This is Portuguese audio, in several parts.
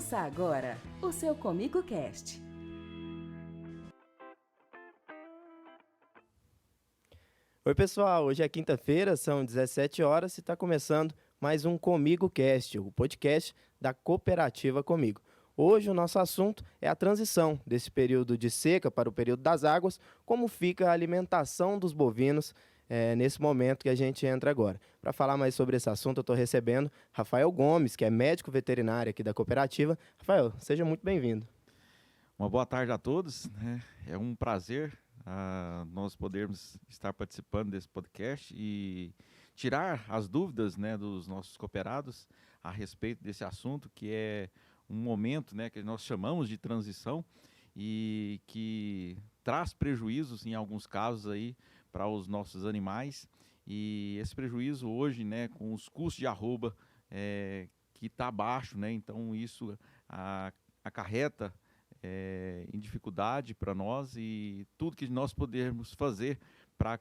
Ouça agora o seu Comigo Cast. Oi pessoal, hoje é quinta-feira, são 17 horas e está começando mais um Comigo Cast, o podcast da Cooperativa Comigo. Hoje o nosso assunto é a transição desse período de seca para o período das águas, como fica a alimentação dos bovinos nesse momento que a gente entra agora. Para falar mais sobre esse assunto, eu estou recebendo Rafael Gomes, que é médico veterinário aqui da cooperativa. Rafael, seja muito bem-vindo. Uma boa tarde a todos, né? É um prazer nós podermos estar participando desse podcast e tirar as dúvidas, né, dos nossos cooperados a respeito desse assunto, que é um momento, né, que nós chamamos de transição e que traz prejuízos em alguns casos aí para os nossos animais, e esse prejuízo hoje, né, com os custos de arroba que está baixo, né, então isso acarreta em dificuldade para nós, e tudo que nós podemos fazer para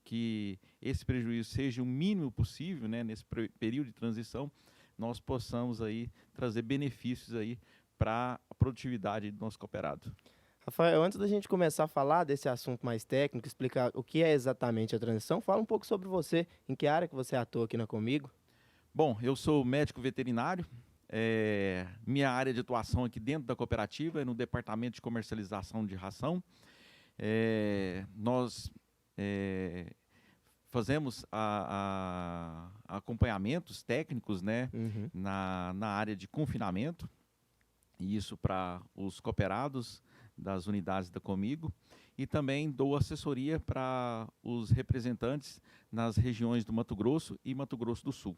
que esse prejuízo seja o mínimo possível, né, nesse período de transição, nós possamos aí trazer benefícios aí para a produtividade do nosso cooperado. Rafael, antes da gente começar a falar desse assunto mais técnico, explicar o que é exatamente a transição, fala um pouco sobre você, em que área que você atua aqui na Comigo. Bom, eu sou médico veterinário. Minha área de atuação aqui dentro da cooperativa é no departamento de comercialização de ração. Nós fazemos acompanhamentos técnicos, né, na área de confinamento, e isso para os cooperados das unidades da Comigo, e também dou assessoria para os representantes nas regiões do Mato Grosso e Mato Grosso do Sul.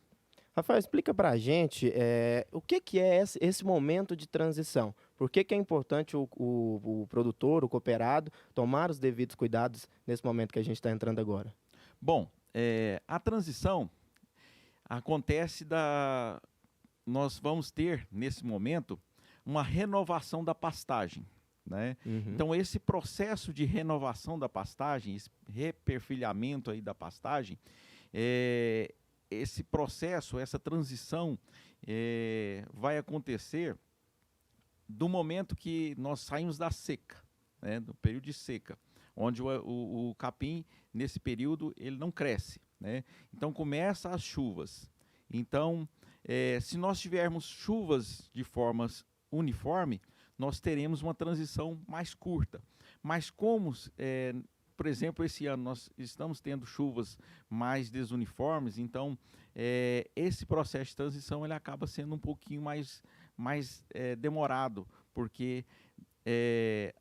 Rafael, explica para a gente o que é esse momento de transição. Por que é importante o produtor, o cooperado, tomar os devidos cuidados nesse momento que a gente está entrando agora? Bom, a transição acontece nós vamos ter, nesse momento, uma renovação da pastagem, né? Então, esse processo de renovação da pastagem, esse reperfilhamento aí da pastagem, esse processo, essa transição vai acontecer do momento que nós saímos da seca, né, do período de seca, onde o capim, nesse período, ele não cresce, né? Então, começa as chuvas. Então, se nós tivermos chuvas de forma uniforme, nós teremos uma transição mais curta. Mas como, por exemplo, esse ano nós estamos tendo chuvas mais desuniformes, então esse processo de transição ele acaba sendo um pouquinho mais demorado, porque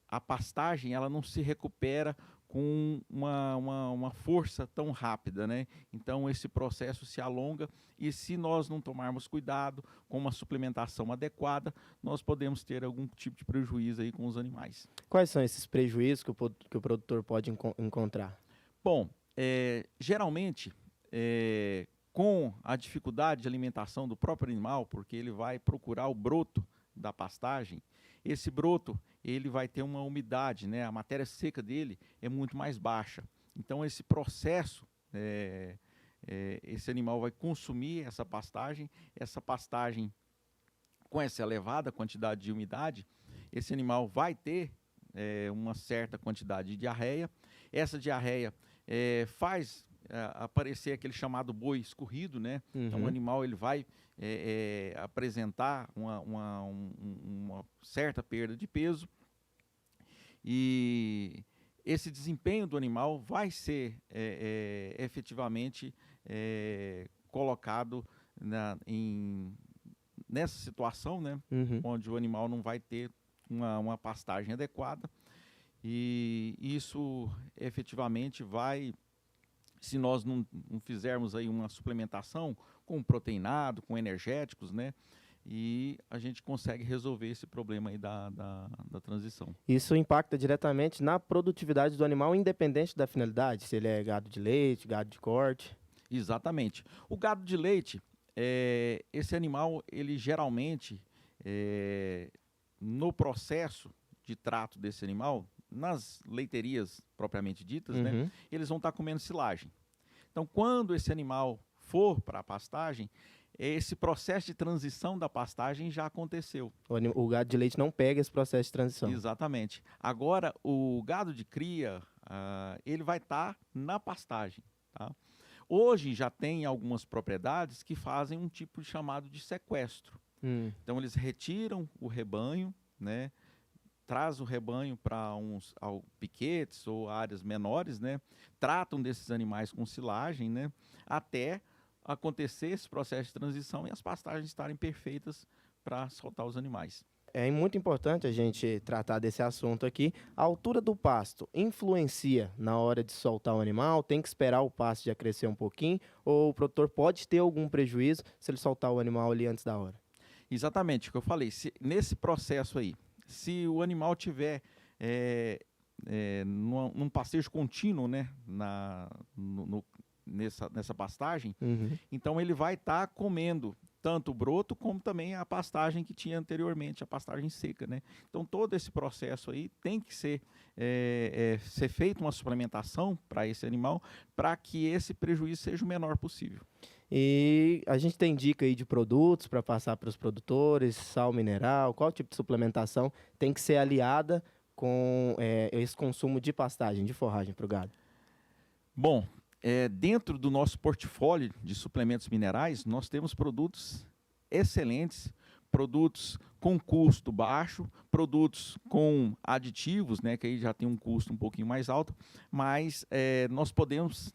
a pastagem ela não se recupera com uma força tão rápida, né? Então esse processo se alonga, e se nós não tomarmos cuidado com uma suplementação adequada, nós podemos ter algum tipo de prejuízo aí com os animais. Quais são esses prejuízos que o produtor pode encontrar? Bom, geralmente com a dificuldade de alimentação do próprio animal, porque ele vai procurar o broto da pastagem, esse broto ele vai ter uma umidade, né? A matéria seca dele é muito mais baixa. Então esse processo, esse animal vai consumir essa pastagem com essa elevada quantidade de umidade, esse animal vai ter uma certa quantidade de diarreia. Essa diarreia faz aparecer aquele chamado boi escorrido, né? Então o animal ele vai apresentar uma certa perda de peso, e esse desempenho do animal vai ser efetivamente colocado nessa situação, né? Onde o animal não vai ter uma pastagem adequada, e isso efetivamente vai, se nós não fizermos aí uma suplementação com proteinado, com energéticos, né? E a gente consegue resolver esse problema aí da transição. Isso impacta diretamente na produtividade do animal, independente da finalidade, se ele é gado de leite, gado de corte. Exatamente. O gado de leite, esse animal, ele geralmente, no processo de trato desse animal, nas leiterias propriamente ditas, né, eles vão estar comendo silagem. Então, quando esse animal for para a pastagem, esse processo de transição da pastagem já aconteceu. O gado de leite não pega esse processo de transição. Exatamente. Agora, o gado de cria, ele vai estar na pastagem. Tá? Hoje já tem algumas propriedades que fazem um tipo chamado de sequestro. Então, eles retiram o rebanho, né? Traz o rebanho para piquetes ou áreas menores, né? Tratam desses animais com silagem, né? Até acontecer esse processo de transição e as pastagens estarem perfeitas para soltar os animais. É muito importante a gente tratar desse assunto aqui. A altura do pasto influencia na hora de soltar o animal? Tem que esperar o pasto já crescer um pouquinho? Ou o produtor pode ter algum prejuízo se ele soltar o animal ali antes da hora? Exatamente, o que eu falei. Nesse processo aí, se o animal tiver num pastejo contínuo, né, nessa pastagem, então ele vai estar comendo tanto o broto como também a pastagem que tinha anteriormente, a pastagem seca, né? Então todo esse processo aí tem que ser feita uma suplementação para esse animal para que esse prejuízo seja o menor possível. E a gente tem dica aí de produtos para passar para os produtores, sal mineral, qual tipo de suplementação tem que ser aliada com esse consumo de pastagem, de forragem para o gado? Bom, dentro do nosso portfólio de suplementos minerais, nós temos produtos excelentes, produtos com custo baixo, produtos com aditivos, né, que aí já tem um custo um pouquinho mais alto, mas nós podemos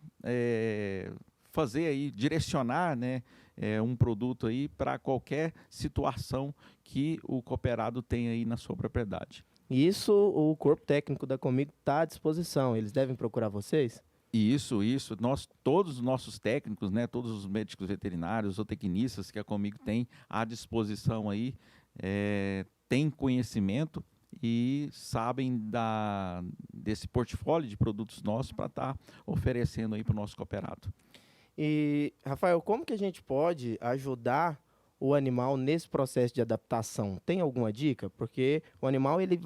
fazer aí, direcionar, né, um produto aí para qualquer situação que o cooperado tem aí na sua propriedade. Isso o corpo técnico da Comigo está à disposição, eles devem procurar vocês? Isso. Todos os nossos técnicos, né, todos os médicos veterinários, zootecnistas que a Comigo tem à disposição aí, têm conhecimento e sabem desse portfólio de produtos nossos para estar oferecendo aí para o nosso cooperado. E, Rafael, como que a gente pode ajudar o animal nesse processo de adaptação? Tem alguma dica? Porque o animal ele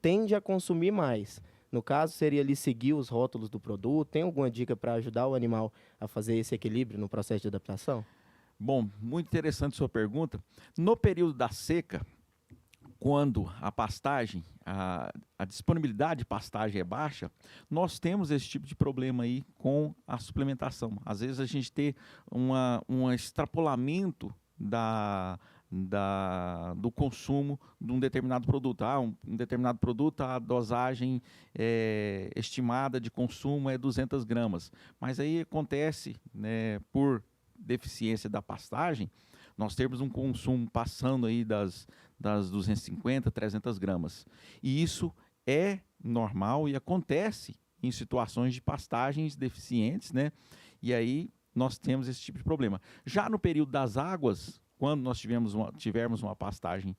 tende a consumir mais. No caso, seria ali seguir os rótulos do produto. Tem alguma dica para ajudar o animal a fazer esse equilíbrio no processo de adaptação? Bom, muito interessante sua pergunta. No período da seca, quando a pastagem, a disponibilidade de pastagem é baixa, nós temos esse tipo de problema aí com a suplementação. Às vezes a gente tem um extrapolamento do consumo de um determinado produto. Um determinado produto, a dosagem estimada de consumo é 200 gramas. Mas aí acontece, né, por deficiência da pastagem, nós temos um consumo passando aí das 250, 300 gramas. E isso é normal e acontece em situações de pastagens deficientes, né? E aí nós temos esse tipo de problema. Já no período das águas, quando nós tivermos uma pastagem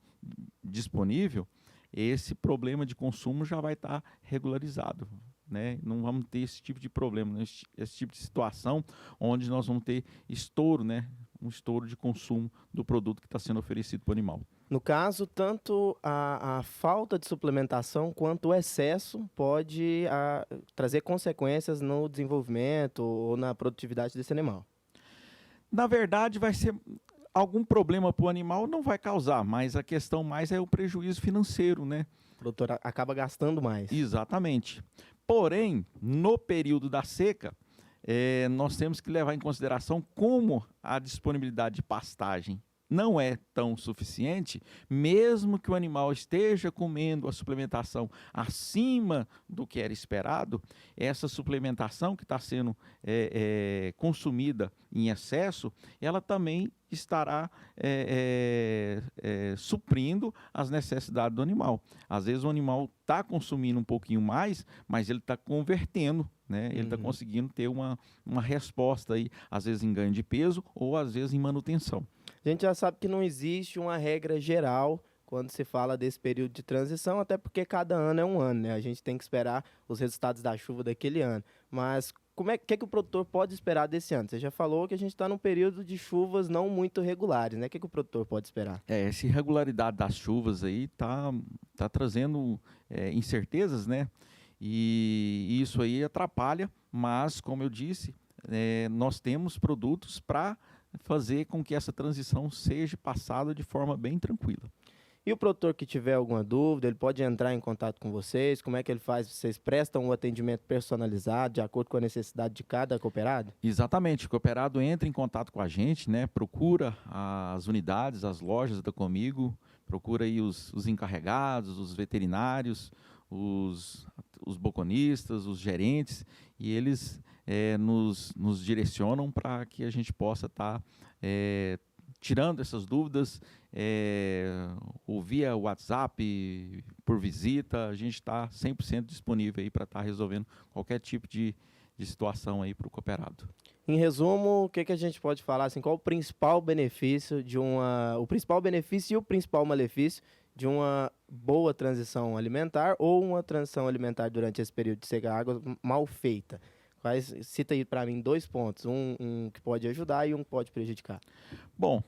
disponível, esse problema de consumo já vai estar regularizado, né? Não vamos ter esse tipo de problema, né? Esse tipo de situação onde nós vamos ter estouro, né? Um estouro de consumo do produto que está sendo oferecido para o animal. No caso, tanto a falta de suplementação quanto o excesso pode trazer consequências no desenvolvimento ou na produtividade desse animal. Na verdade, vai ser algum problema para o animal, não vai causar, mas a questão mais é o prejuízo financeiro, né? O produtor acaba gastando mais. Exatamente. Porém, no período da seca, nós temos que levar em consideração como a disponibilidade de pastagem não é tão suficiente, mesmo que o animal esteja comendo a suplementação acima do que era esperado, essa suplementação que está sendo consumida em excesso, ela também estará suprindo as necessidades do animal. Às vezes o animal está consumindo um pouquinho mais, mas ele está convertendo, né? Ele está conseguindo ter uma resposta aí, às vezes em ganho de peso ou às vezes em manutenção. A gente já sabe que não existe uma regra geral quando se fala desse período de transição, até porque cada ano é um ano, né? A gente tem que esperar os resultados da chuva daquele ano. Mas o que o produtor pode esperar desse ano? Você já falou que a gente está num período de chuvas não muito regulares, né? O que o produtor pode esperar? Essa irregularidade das chuvas aí tá trazendo incertezas, né? E isso aí atrapalha, mas, como eu disse, nós temos produtos para fazer com que essa transição seja passada de forma bem tranquila. E o produtor que tiver alguma dúvida, ele pode entrar em contato com vocês? Como é que ele faz? Vocês prestam um atendimento personalizado de acordo com a necessidade de cada cooperado? Exatamente, o cooperado entra em contato com a gente, né? Procura as unidades, as lojas da Comigo, procura aí os encarregados, os veterinários, os boconistas, os gerentes, e eles nos direcionam para que a gente possa estar tirando essas dúvidas, ou via WhatsApp, por visita. A gente está 100% disponível aí para estar resolvendo qualquer tipo de situação aí para o cooperado. Em resumo, o que a gente pode falar, assim, qual o principal benefício o principal benefício e o principal malefício de uma boa transição alimentar ou uma transição alimentar durante esse período de seca água mal feita? Cita aí para mim 2 pontos, um que pode ajudar e um que pode prejudicar. Bom,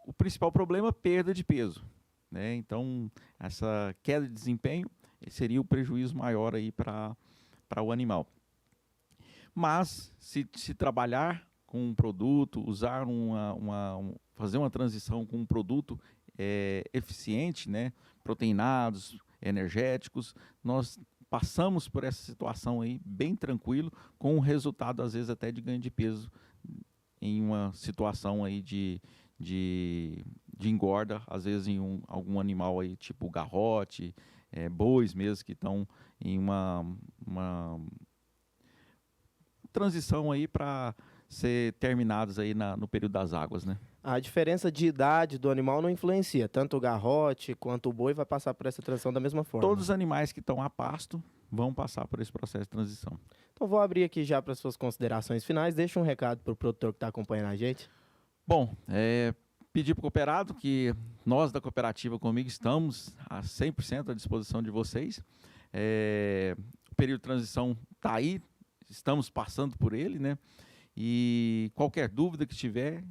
o principal problema é perda de peso, né? Então, essa queda de desempenho seria o prejuízo maior aí para o animal. Mas, se trabalhar com um produto, fazer uma transição com um produto eficiente, né? Proteinados, energéticos, nós passamos por essa situação aí bem tranquilo, com um resultado, às vezes, até de ganho de peso em uma situação aí de engorda, às vezes em algum animal aí, tipo garrote, bois mesmo, que estão em uma transição aí para ser terminados aí no período das águas, né? A diferença de idade do animal não influencia, tanto o garrote quanto o boi vai passar por essa transição da mesma forma. Todos os animais que estão a pasto vão passar por esse processo de transição. Então vou abrir aqui já para as suas considerações finais, deixa um recado para o produtor que está acompanhando a gente. Bom, pedir para o cooperado que nós da Cooperativa Comigo estamos a 100% à disposição de vocês. O período de transição está aí, estamos passando por ele, né? E qualquer dúvida que tiver,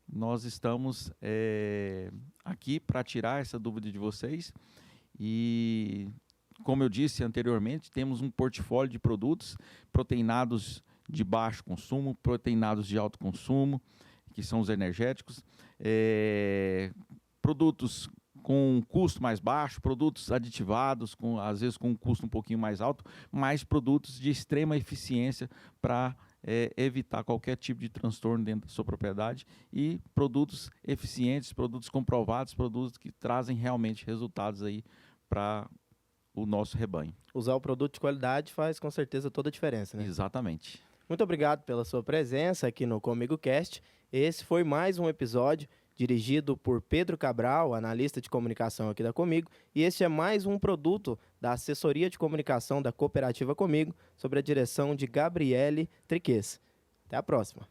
nós estamos aqui para tirar essa dúvida de vocês. E, como eu disse anteriormente, temos um portfólio de produtos proteinados de baixo consumo, proteinados de alto consumo, que são os energéticos, produtos com custo mais baixo, produtos aditivados, às vezes com um custo um pouquinho mais alto, mas produtos de extrema eficiência para evitar qualquer tipo de transtorno dentro da sua propriedade, e produtos eficientes, produtos comprovados, produtos que trazem realmente resultados aí para o nosso rebanho. Usar o produto de qualidade faz com certeza toda a diferença, né? Exatamente. Muito obrigado pela sua presença aqui no Comigo Cast. Esse foi mais um episódio dirigido por Pedro Cabral, analista de comunicação aqui da Comigo, e este é mais um produto da assessoria de comunicação da Cooperativa Comigo, sob a direção de Gabriele Triques. Até a próxima.